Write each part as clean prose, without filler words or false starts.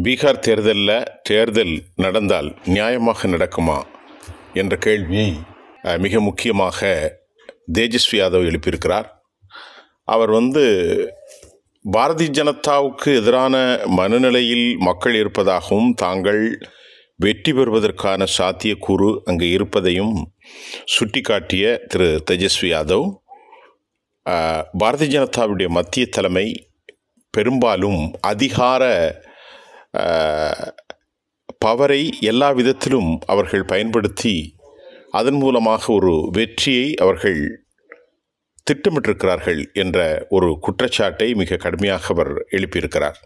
பீகார் தேர்தல் நடந்தால் நியாயமாக நடக்குமா என்ற கேள்வியை மிக முக்கியமாக தேஜஸ்வி யாதவ் எழுப்பியிருக்கிறார். அவர் பாரதிய ஜனதாவுக்கு எதிரான மனநிலையில் மக்கள் இருப்பதாகவும் தாங்கள் வெற்றி பெறுவதற்கான சாத்தியக்கூறு அங்கு இருப்பதையும் சுட்டிக்காட்டிய திரு தேஜஸ்வி யாதவ், பாரதிய ஜனதாவுடைய மத்திய தலைமை பெரும்பாலும் அதிகார பவரை எல்லா விதத்திலும் அவர்கள் பயன்படுத்தி அதன் மூலமாக ஒரு வெற்றியை அவர்கள் திட்டமிட்டிருக்கிறார்கள் என்ற ஒரு குற்றச்சாட்டை மிக கடுமையாக அவர் எழுப்பியிருக்கிறார்.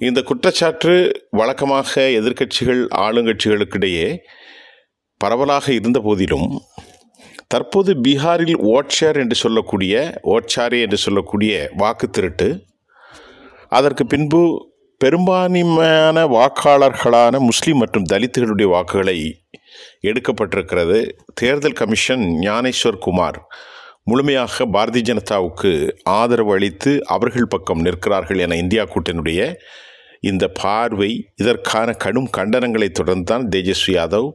இந்த குற்றச்சாட்டு வழக்கமாக எதிர்க்கட்சிகள் ஆளுங்கட்சிகளுக்கிடையே பரவலாக இருந்த போதிலும் தற்போது பீகாரில் ஓட்சாரே என்று சொல்லக்கூடிய வாக்கு திருட்டு, அதற்கு பின்பு பெரும்பான்மையான வாக்காளர்களான முஸ்லீம் மற்றும் தலித்துகளுடைய வாக்குகளை எடுக்கப்பட்டிருக்கிறது. தேர்தல் கமிஷன் ஞானேஸ்வர் குமார் முழுமையாக பாரதிய ஜனதாவுக்கு ஆதரவு அளித்து அவர்கள் பக்கம் நிற்கிறார்கள் என இந்தியா கூட்டணியுடைய இந்த பார்வை, இதற்கான கடும் கண்டனங்களை தொடர்ந்து தான் தேஜஸ்வி யாதவ்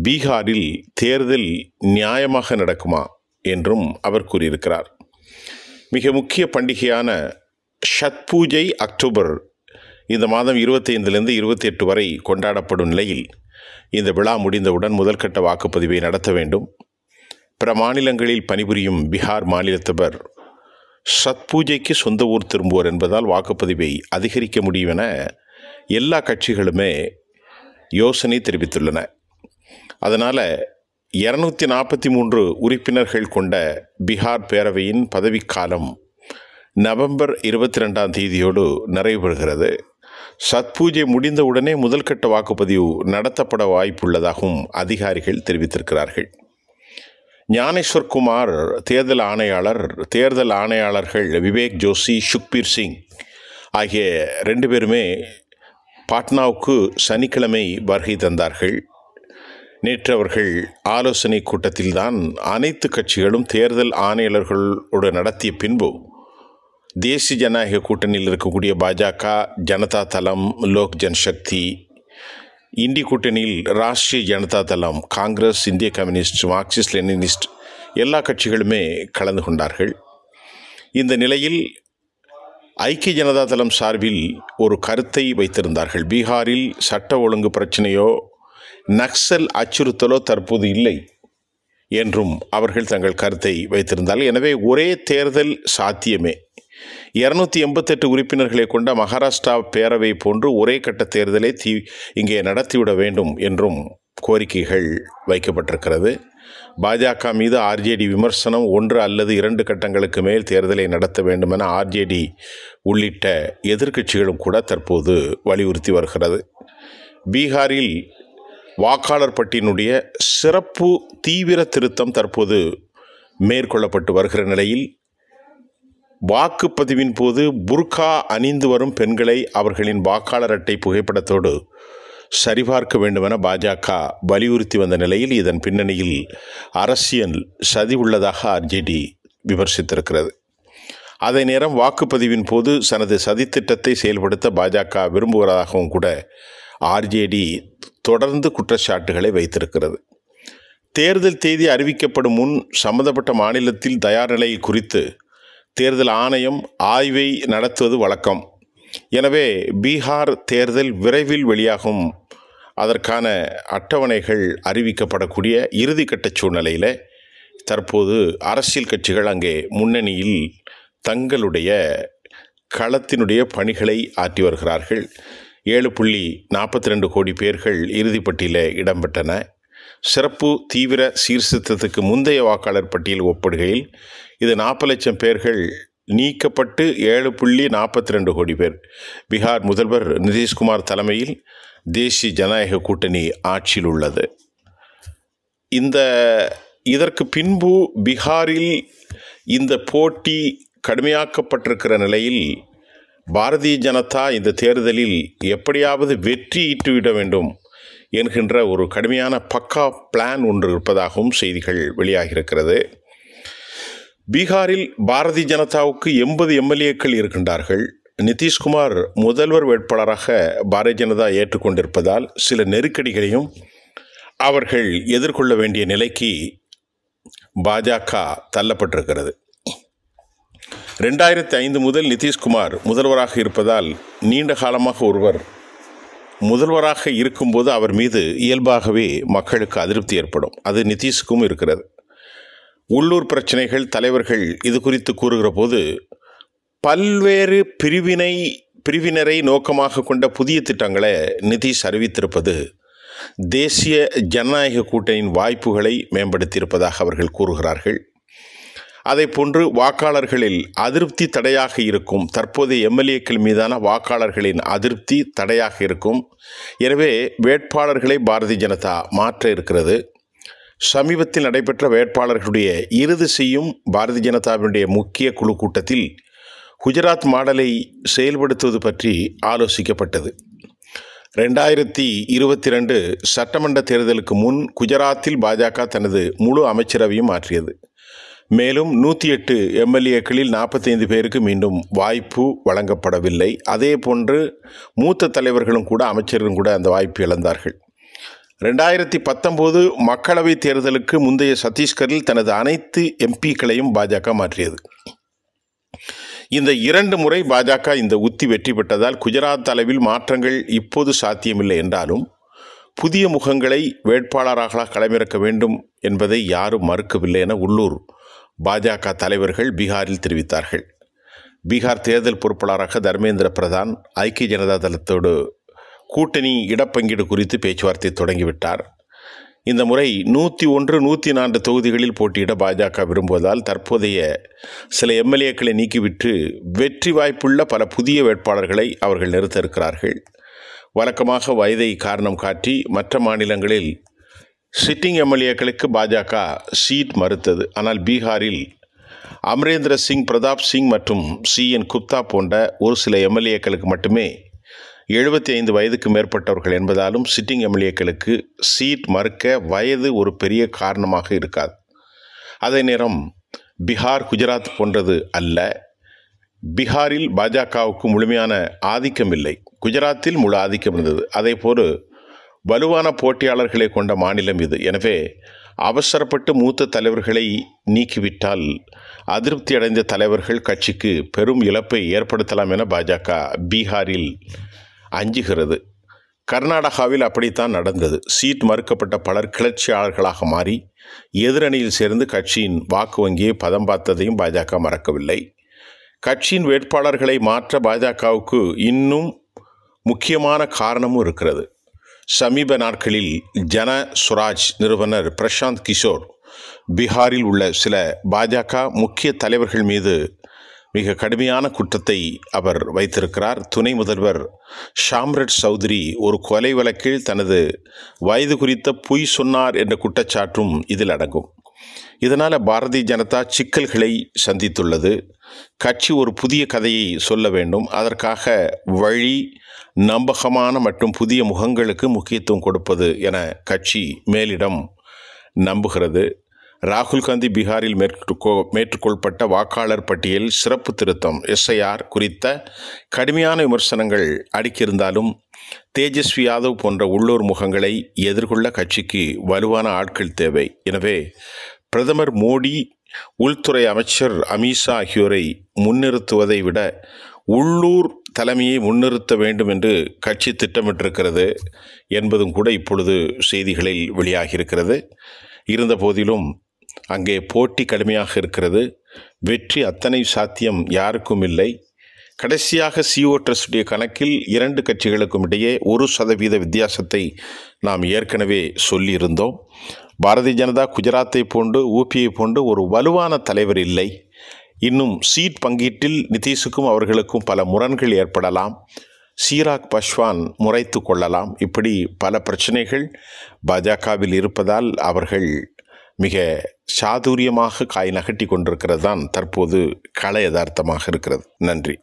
பீகாரில் தேர்தல் நியாயமாக நடக்குமா என்றும் அவர் கூறியிருக்கிறார். மிக முக்கிய பண்டிகையான ஷத் பூஜை அக்டோபர் இந்த மாதம் 25லிருந்து 28 வரை கொண்டாடப்படும் நிலையில் இந்த விழா முடிந்தவுடன் முதல்கட்ட வாக்குப்பதிவை நடத்த வேண்டும். பிற மாநிலங்களில் பணிபுரியும் பீகார் மாநிலத்தவர் சத் பூஜைக்கு சொந்த ஊர் திரும்புவோர் என்பதால் வாக்குப்பதிவை அதிகரிக்க முடியும் என எல்லா கட்சிகளுமே யோசனை தெரிவித்துள்ளன. அதனால் 243 உறுப்பினர்கள் கொண்ட பீகார் பேரவையின் பதவிக்காலம் நவம்பர் 22ஆம் தேதியோடு நிறைவு பெறுகிறது. சத்பூஜை முடிந்தவுடனே முதல்கட்ட வாக்குப்பதிவு நடத்தப்பட வாய்ப்புள்ளதாகவும் அதிகாரிகள் தெரிவித்திருக்கிறார்கள். ஞானேஸ்வர் குமார் தேர்தல் ஆணையாளர்கள் விவேக் ஜோஷி, சுக்பீர் சிங் ஆகிய 2 பேருமே பாட்னாவுக்கு சனிக்கிழமை வருகை தந்தார்கள். நேற்று அவர்கள் ஆலோசனை கூட்டத்தில்தான் அனைத்து கட்சிகளும் தேர்தல் ஆணையாளர்களோடு நடத்திய பின்பு தேசிய ஜனநாயக கூட்டணியில் இருக்கக்கூடிய பாஜக, ஜனதா தளம், லோக் ஜனசக்தி, இந்தி கூட்டணியில் ராஷ்ட்ரிய ஜனதா தளம், காங்கிரஸ், இந்திய கம்யூனிஸ்ட், மார்க்சிஸ்ட் லெனினிஸ்ட் எல்லா கட்சிகளுமே கலந்து கொண்டார்கள். இந்த நிலையில் ஐக்கிய ஜனதா தளம் சார்பில் ஒரு கருத்தை வைத்திருந்தார்கள். பீகாரில் சட்ட ஒழுங்கு பிரச்சனையோ நக்சல் அச்சுறுத்தலோ தற்போது இல்லை என்றும் அவர்கள் தங்கள் கருத்தை வைத்திருந்தார்கள். எனவே ஒரே தேர்தல் சாத்தியமே, 288 உறுப்பினர்களை கொண்ட மகாராஷ்டிரா பேரவை போன்று ஒரே கட்ட தேர்தலை இங்கே நடத்திவிட வேண்டும் என்றும் கோரிக்கைகள் வைக்கப்பட்டிருக்கிறது. பாஜக மீது ஆர்ஜேடி விமர்சனம், 1 அல்லது 2 கட்டங்களுக்கு மேல் தேர்தலை நடத்த வேண்டும் என ஆர்ஜேடி உள்ளிட்ட எதிர்க்கட்சிகளும் கூட தற்போது வலியுறுத்தி வருகிறது. பீகாரில் வாக்காளர் பட்டியலுடைய சிறப்பு தீவிர திருத்தம் தற்போது மேற்கொள்ளப்பட்டு வருகிற நிலையில் வாக்குப்பதிவின் போது புர்கா அணிந்து வரும் பெண்களை அவர்களின் வாக்காளர் அட்டை புகைப்படத்தோடு சரிபார்க்க வேண்டுமென பாஜக வலியுறுத்தி வந்த நிலையில் இதன் பின்னணியில் அரசியல் சதி உள்ளதாக ஆர்ஜேடி விமர்சித்திருக்கிறது. அதே நேரம் வாக்குப்பதிவின் போது தனது சதித்திட்டத்தை செயல்படுத்த பாஜக விரும்புவதாகவும் கூட ஆர்ஜேடி தொடர்ந்து குற்றச்சாட்டுகளை வைத்திருக்கிறது. தேர்தல் தேதி அறிவிக்கப்படும் முன் சம்பந்தப்பட்ட மாநிலத்தில் தயார் நிலை குறித்து தேர்தல் ஆணையம் ஆய்வை நடத்துவது வழக்கம். எனவே பீகார் தேர்தல் விரைவில் வெளியாகும். அதற்கான அட்டவணைகள் அறிவிக்கப்படக்கூடிய இறுதிக்கட்ட சூழ்நிலையில் தற்போது அரசியல் கட்சிகள் அங்கே முன்னணியில் தங்களுடைய களத்தினுடைய பணிகளை ஆற்றி வருகிறார்கள். 7.42 கோடி பேர்கள் இறுதிப்பட்டியலில் இடம்பெற்றன. சிறப்பு தீவிர சீர்திருத்தத்துக்கு முந்தைய வாக்காளர் பட்டியல் ஒப்பிடுகையில் இது 40 லட்சம் பேர்கள் நீக்கப்பட்டு 7.42 கோடி பேர். பீகார் முதல்வர் நிதிஷ்குமார் தலைமையில் தேசிய ஜனநாயக கூட்டணி ஆட்சியில் உள்ளது. இதற்கு பின்பு பீகாரில் இந்த போட்டி கடுமையாக்கப்பட்டிருக்கிற நிலையில் பாரதிய ஜனதா இந்த தேர்தலில் எப்படியாவது வெற்றியிட்டுவிட வேண்டும் என்கின்ற ஒரு கடுமையான பக்கா பிளான் ஒன்று இருப்பதாகவும் செய்திகள் வெளியாகியிருக்கிறது. பீகாரில் பாரதிய ஜனதாவுக்கு 80 எம்எல்ஏக்கள் இருக்கின்றார்கள். நிதிஷ்குமார் முதல்வர் வேட்பாளராக பாரதிய ஜனதா ஏற்றுக்கொண்டிருப்பதால் சில நெருக்கடிகளையும் அவர்கள் எதிர்கொள்ள வேண்டிய நிலைக்கு பாஜக தள்ளப்பட்டிருக்கிறது. 2005 முதல் நிதிஷ்குமார் முதல்வராக இருப்பதால் நீண்ட காலமாக ஒருவர் முதல்வராக இருக்கும்போது அவர் மீது இயல்பாகவே மக்களுக்கு அதிருப்தி ஏற்படும். அது நிதிஷுக்கும் இருக்கிறது. உள்ளூர் பிரச்சனைகள் தலைவர்கள் இது குறித்து கூறுகிற போது பல்வேறு பிரிவினரை நோக்கமாக கொண்ட புதிய திட்டங்களை நிதிஷ் அறிவித்திருப்பது தேசிய ஜனநாயக கூட்டணியின் வாய்ப்புகளை மேம்படுத்தியிருப்பதாக அவர்கள் கூறுகிறார்கள். அதை போன்று வாக்காளர்களில் அதிருப்தி தடையாக இருக்கும், தற்போதைய எம்எல்ஏக்கள் மீதான வாக்காளர்களின் அதிருப்தி தடையாக இருக்கும். எனவே வேட்பாளர்களை பாரதிய ஜனதா மாற்ற இருக்கிறது. சமீபத்தில் நடைபெற்ற வேட்பாளர்களுடைய இறுதி செய்யும் பாரதிய ஜனதாவினுடைய முக்கிய குழு கூட்டத்தில் குஜராத் மாடலை செயல்படுத்துவது பற்றி ஆலோசிக்கப்பட்டது. 2022 சட்டமன்ற தேர்தலுக்கு முன் குஜராத்தில் பாஜக தனது முழு அமைச்சரவையும் மாற்றியது. மேலும் 108 எம்எல்ஏக்களில் 45 பேருக்கு மீண்டும் வாய்ப்பு வழங்கப்படவில்லை. அதே போன்று மூத்த தலைவர்களும் கூட அமைச்சர்களும் கூட அந்த வாய்ப்பு இழந்தார்கள். 2019 மக்களவைத் தேர்தலுக்கு முந்தைய சத்தீஸ்கரில் தனது அனைத்து எம்பிக்களையும் பாஜக மாற்றியது. இந்த 2 முறை பாஜக இந்த உத்தி வெற்றி பெற்றதால் குஜராத் அளவில் மாற்றங்கள் இப்போது சாத்தியமில்லை என்றாலும் புதிய முகங்களை வேட்பாளராக களமிறக்க வேண்டும் என்பதை யாரும் மறுக்கவில்லை என உள்ளூர் பாஜக தலைவர்கள் பீகாரில் தெரிவித்தார்கள். பீகார் தேர்தல் பொறுப்பாளராக தர்மேந்திர பிரதான் ஐக்கிய ஜனதா தளத்தோடு கூட்டணி இடப்பங்கீடு குறித்து பேச்சுவார்த்தை தொடங்கிவிட்டார். இந்த முறை 101, 104 தொகுதிகளில் போட்டியிட பாஜக விரும்புவதால் தற்போதைய சில எம்எல்ஏக்களை நீக்கிவிட்டு வெற்றி வாய்ப்புள்ள பல புதிய வேட்பாளர்களை அவர்கள் நிறுத்த இருக்கிறார்கள். வழக்கமாக வயதை காரணம் காட்டி மற்ற மாநிலங்களில் சிட்டிங் எம்எல்ஏக்களுக்கு பாஜக சீட் மறுத்தது. ஆனால் பீகாரில் அமரேந்திர சிங், பிரதாப் சிங் மற்றும் CN குப்தா போன்ற ஒரு சில எம்எல்ஏக்களுக்கு மட்டுமே 75 வயதுக்கு மேற்பட்டவர்கள் என்பதாலும் சிட்டிங் எம்எல்ஏக்களுக்கு சீட் மறுக்க வயது ஒரு பெரிய காரணமாக இருக்காது. அதே நேரம் பீகார் குஜராத் போன்றது அல்ல. பீகாரில் பாஜகவுக்கு முழுமையான ஆதிக்கம் இல்லை. குஜராத்தில் முழு ஆதிக்கம் இருந்தது. அதே போல் வலுவான போட்டியாளர்களை கொண்ட மாநிலம் இது. எனவே அவசரப்பட்டு மூத்த தலைவர்களை நீக்கிவிட்டால் அதிருப்தி அடைந்த தலைவர்கள் கட்சிக்கு பெரும் இழப்பை ஏற்படுத்தலாம் என பாஜக பீகாரில் அஞ்சுகிறது. கர்நாடகாவில் அப்படித்தான் நடந்தது. சீட் மறுக்கப்பட்ட பலர் கிளர்ச்சியாளர்களாக மாறி எதிரணியில் சேர்ந்து கட்சியின் வாக்கு வங்கியை பதம் பார்த்ததையும் பாஜக மறக்கவில்லை. கட்சியின் வேட்பாளர்களை மாற்ற பாஜகவுக்கு இன்னும் முக்கியமான காரணமும் இருக்கிறது. சமீப நாட்களில் ஜன சுராஜ் நிறுவனர் பிரசாந்த் கிஷோர் பீகாரில் உள்ள சில பாஜக முக்கிய தலைவர்கள் மீது மிக கடுமையான குற்றத்தை அவர் வைத்திருக்கிறார். துணை முதல்வர் ஷாம்ரட் சௌத்ரி ஒரு கொலை வழக்கில் தனது வயது குறித்த பொய் சொன்னார் என்ற குற்றச்சாட்டும் இதில் அடங்கும். இதனால் பாரதிய ஜனதா சிக்கல்களை சந்தித்துள்ளது. கட்சி ஒரு புதிய கதையை சொல்ல வேண்டும். அதற்காக வழி, நம்பகமான மற்றும் புதிய முகங்களுக்கு முக்கியத்துவம் கொடுப்பது என கட்சி மேலிடம் நம்புகிறது. ராகுல் காந்தி பீகாரில் மேற்கொள்ளப்பட்ட வாக்காளர் பட்டியல் சிறப்பு திருத்தம் SIR குறித்த கடுமையான விமர்சனங்கள் அடுக்கியிருந்தாலும் தேஜஸ்வி யாதவ் போன்ற உள்ளூர் முகங்களை எதிர்கொள்ள கட்சிக்கு வலுவான ஆட்கள் தேவை. எனவே பிரதமர் மோடி, உள்துறை அமைச்சர் அமித்ஷா ஆகியோரை முன்னிறுத்துவதை விட உள்ளூர் தலைமையை முன்னிறுத்த வேண்டும் என்று கட்சி திட்டமிட்டிருக்கிறது என்பதும் கூட இப்பொழுது செய்திகளில் வெளியாகியிருக்கிறது. இருந்த போதிலும் அங்கே போட்டி கடுமையாக இருக்கிறது. வெற்றி அத்தனை சாத்தியம் யாருக்கும் இல்லை. கடைசியாக CO ட்ரஸ்டுடைய கணக்கில் 2 கட்சிகளுக்கும் இடையே 1% வித்தியாசத்தை நாம் ஏற்கனவே சொல்லியிருந்தோம். பாரதிய ஜனதா குஜராத்தை போன்று UPயை போன்று ஒரு வலுவான தலைவர் இல்லை. இன்னும் சீட் பங்கீட்டில் நிதிஷுக்கும் அவர்களுக்கும் பல முரண்கள் ஏற்படலாம். சிராக் பாஸ்வான் முறைத்து கொள்ளலாம். இப்படி பல பிரச்சனைகள் பாஜகவில் இருப்பதால் அவர்கள் மிக சாதுரியமாக காய் நகட்டி கொண்டிருக்கிறது தான் தற்போது கள யதார்த்தமாக இருக்கிறது. நன்றி.